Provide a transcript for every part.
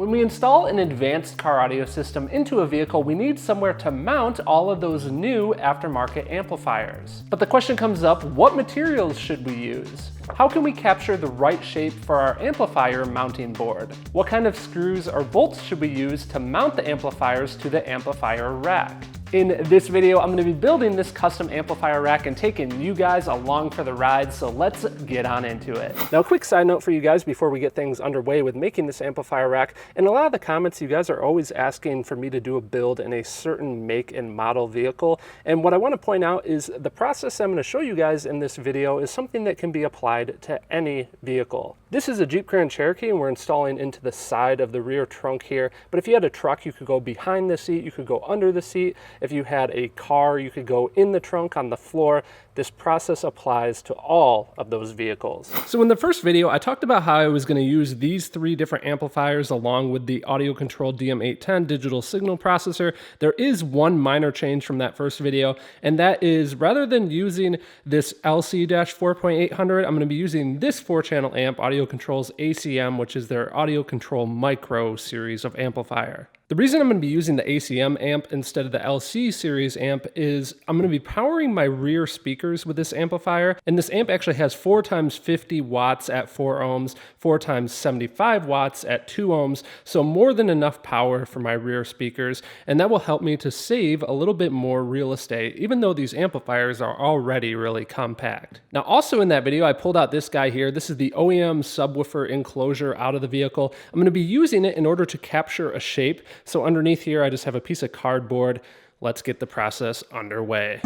When we install an advanced car audio system into a vehicle, we need somewhere to mount all of those new aftermarket amplifiers. But the question comes up, what materials should we use? How can we capture the right shape for our amplifier mounting board? What kind of screws or bolts should we use to mount the amplifiers to the amplifier rack? In this video, I'm going to be building this custom amplifier rack and taking you guys along for the ride, so let's get on into it. Now, a quick side note for you guys before we get things underway with making this amplifier rack. In a lot of the comments, you guys are always asking for me to do a build in a certain make and model vehicle. And what I want to point out is the process I'm going to show you guys in this video is something that can be applied to any vehicle. This is a Jeep Grand Cherokee and we're installing into the side of the rear trunk here. But if you had a truck, you could go behind the seat, you could go under the seat. If you had a car, you could go in the trunk on the floor. This process applies to all of those vehicles. So in the first video, I talked about how I was going to use these three different amplifiers along with the AudioControl DM810 digital signal processor. There is one minor change from that first video, and that is rather than using this LC-4800, I'm going to be using this 4-channel amp, AudioControl's ACM, which is their AudioControl Micro series of amplifier. The reason I'm going to be using the ACM amp instead of the LC series amp is I'm going to be powering my rear speakers with this amplifier, and this amp actually has 4 times 50 watts at 4 ohms, 4 times 75 watts at 2 ohms, so more than enough power for my rear speakers, and that will help me to save a little bit more real estate, even though these amplifiers are already really compact. Now also in that video, I pulled out this guy here. This is the OEM subwoofer enclosure out of the vehicle. I'm going to be using it in order to capture a shape. So underneath here, I just have a piece of cardboard. Let's get the process underway.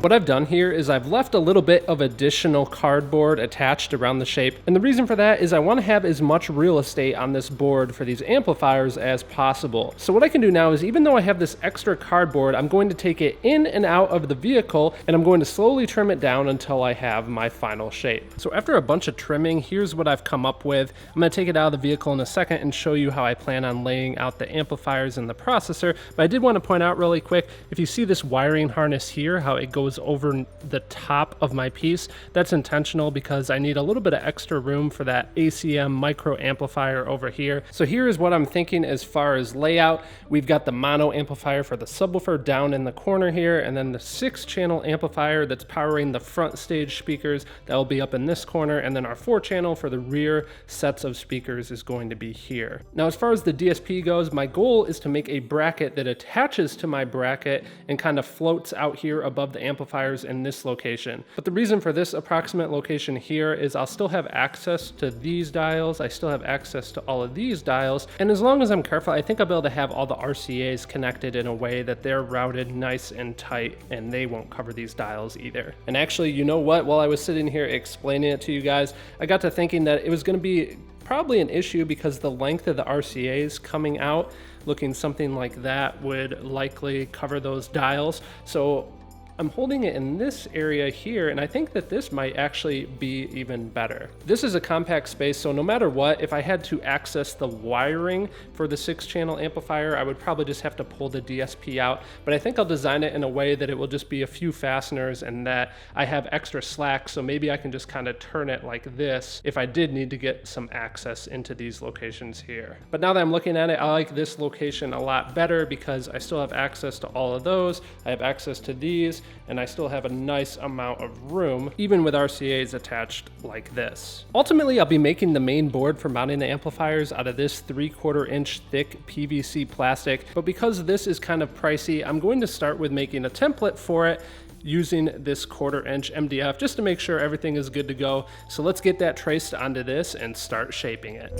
What I've done here is I've left a little bit of additional cardboard attached around the shape. And the reason for that is I want to have as much real estate on this board for these amplifiers as possible. So what I can do now is, even though I have this extra cardboard, I'm going to take it in and out of the vehicle and I'm going to slowly trim it down until I have my final shape. So after a bunch of trimming, here's what I've come up with. I'm going to take it out of the vehicle in a second and show you how I plan on laying out the amplifiers and the processor. But I did want to point out really quick, if you see this wiring harness here, how it goes over the top of my piece, that's intentional because I need a little bit of extra room for that ACM micro amplifier over here. So here is what I'm thinking as far as layout. We've got the mono amplifier for the subwoofer down in the corner here, and then the 6-channel amplifier that's powering the front stage speakers that will be up in this corner, and then our 4-channel for the rear sets of speakers is going to be here. Now as far as the DSP goes, my goal is to make a bracket that attaches to my bracket and kind of floats out here above the amplifiers in this location. But the reason for this approximate location here is I'll still have access to these dials, I still have access to all of these dials, and as long as I'm careful, I think I'll be able to have all the RCAs connected in a way that they're routed nice and tight and they won't cover these dials either. And actually, you know what, while I was sitting here explaining it to you guys, I got to thinking that it was going to be probably an issue because the length of the RCAs coming out looking something like that would likely cover those dials. So I'm holding it in this area here, and I think that this might actually be even better. This is a compact space, so no matter what, if I had to access the wiring for the 6-channel amplifier, I would probably just have to pull the DSP out, but I think I'll design it in a way that it will just be a few fasteners and that I have extra slack, so maybe I can just kind of turn it like this if I did need to get some access into these locations here. But now that I'm looking at it, I like this location a lot better because I still have access to all of those, I have access to these, and I still have a nice amount of room, even with RCAs attached like this. Ultimately, I'll be making the main board for mounting the amplifiers out of this 3/4 inch thick PVC plastic, but because this is kind of pricey, I'm going to start with making a template for it using this 1/4 inch MDF just to make sure everything is good to go. So let's get that traced onto this and start shaping it.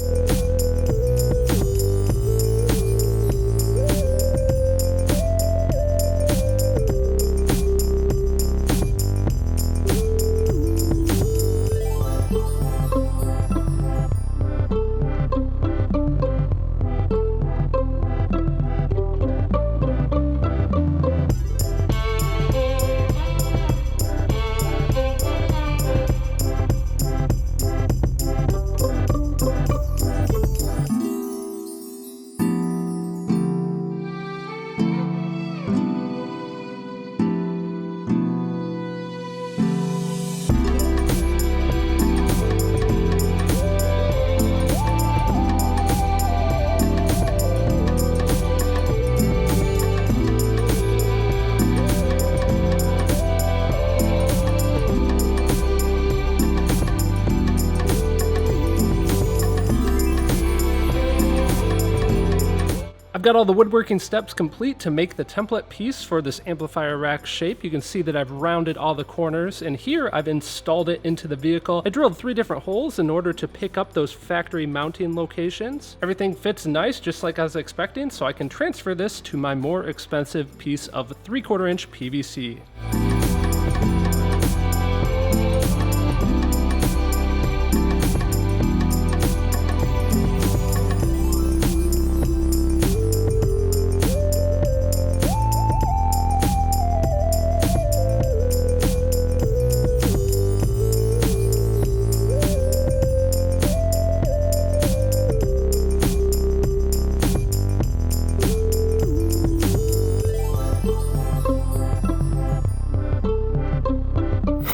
I've got all the woodworking steps complete to make the template piece for this amplifier rack shape. You can see that I've rounded all the corners, and here I've installed it into the vehicle. I drilled 3 different holes in order to pick up those factory mounting locations. Everything fits nice, just like I was expecting, so I can transfer this to my more expensive piece of 3/4 inch PVC.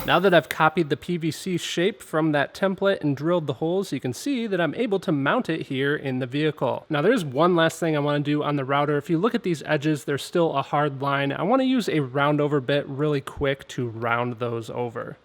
Now that I've copied the PVC shape from that template and drilled the holes, you can see that I'm able to mount it here in the vehicle. Now there's one last thing I want to do on the router. If you look at these edges, there's still a hard line. I want to use a round over bit really quick to round those over.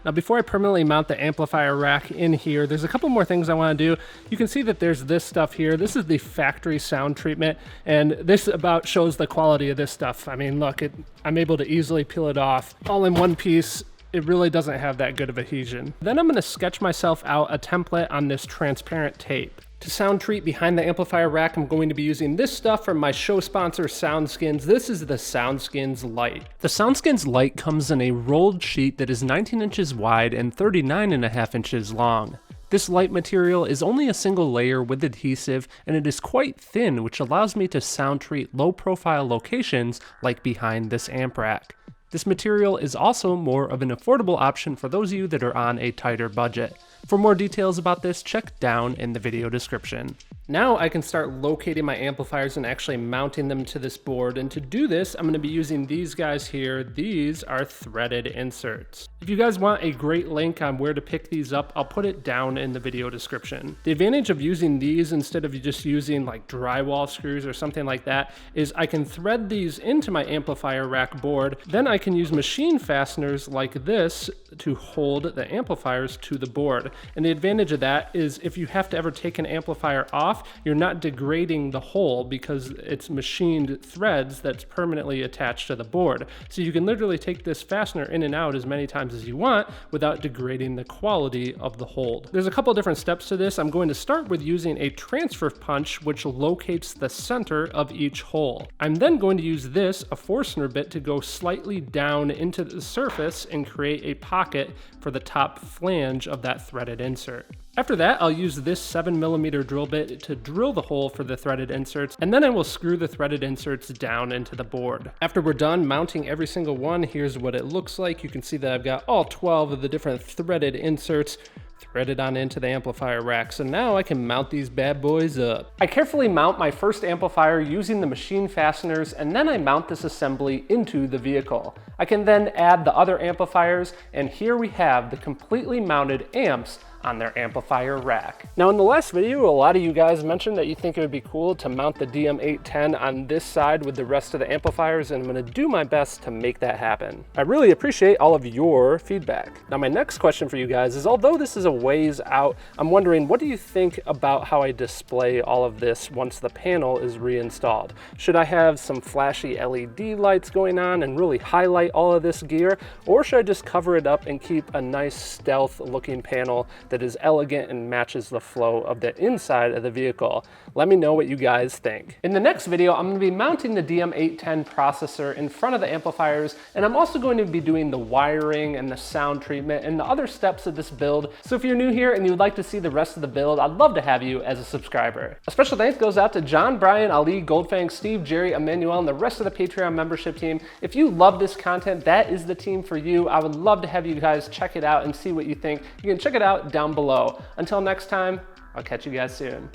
Now before I permanently mount the amplifier rack in here, there's a couple more things I want to do. You can see that there's this stuff here. This is the factory sound treatment, and this about shows the quality of this stuff. I mean, look, I'm able to easily peel it off all in one piece. It really doesn't have that good of adhesion. Then I'm going to sketch myself out a template on this transparent tape. To sound treat behind the amplifier rack, I'm going to be using this stuff from my show sponsor, SoundSkins. This is the SoundSkins Lite. The SoundSkins Lite comes in a rolled sheet that is 19 inches wide and 39.5 inches long. This light material is only a single layer with adhesive, and it is quite thin, which allows me to sound treat low profile locations like behind this amp rack. This material is also more of an affordable option for those of you that are on a tighter budget. For more details about this, check down in the video description. Now I can start locating my amplifiers and actually mounting them to this board, and to do this I'm going to be using these guys here. These are threaded inserts. If you guys want a great link on where to pick these up, I'll put it down in the video description. The advantage of using these instead of just using like drywall screws or something like that is I can thread these into my amplifier rack board, then I can use machine fasteners like this to hold the amplifiers to the board. And the advantage of that is if you have to ever take an amplifier off, you're not degrading the hole because it's machined threads that's permanently attached to the board. So you can literally take this fastener in and out as many times as you want without degrading the quality of the hold. There's a couple different steps to this. I'm going to start with using a transfer punch which locates the center of each hole. I'm then going to use this, a Forstner bit, to go slightly down into the surface and create a pocket for the top flange of that threaded insert. After that, I'll use this 7mm drill bit to drill the hole for the threaded inserts, and then I will screw the threaded inserts down into the board. After we're done mounting every single one, here's what it looks like. You can see that I've got all 12 of the different threaded inserts threaded on into the amplifier rack. So now I can mount these bad boys up. I carefully mount my first amplifier using the machine fasteners, and then I mount this assembly into the vehicle. I can then add the other amplifiers, and here we have the completely mounted amps on their amplifier rack. Now in the last video, a lot of you guys mentioned that you think it would be cool to mount the DM810 on this side with the rest of the amplifiers, and I'm gonna do my best to make that happen. I really appreciate all of your feedback. Now my next question for you guys is, although this is a ways out, I'm wondering, what do you think about how I display all of this once the panel is reinstalled? Should I have some flashy LED lights going on and really highlight all of this gear, or should I just cover it up and keep a nice stealth looking panel that is elegant and matches the flow of the inside of the vehicle? Let me know what you guys think. In the next video, I'm going to be mounting the DM810 processor in front of the amplifiers, and I'm also going to be doing the wiring and the sound treatment and the other steps of this build. So if you're new here and you would like to see the rest of the build, I'd love to have you as a subscriber. A special thanks goes out to John, Brian, Ali, Goldfang, Steve, Jerry, Emmanuel, and the rest of the Patreon membership team. If you love this content, that is the team for you. I would love to have you guys check it out and see what you think. You can check it out down below. Until next time, I'll catch you guys soon.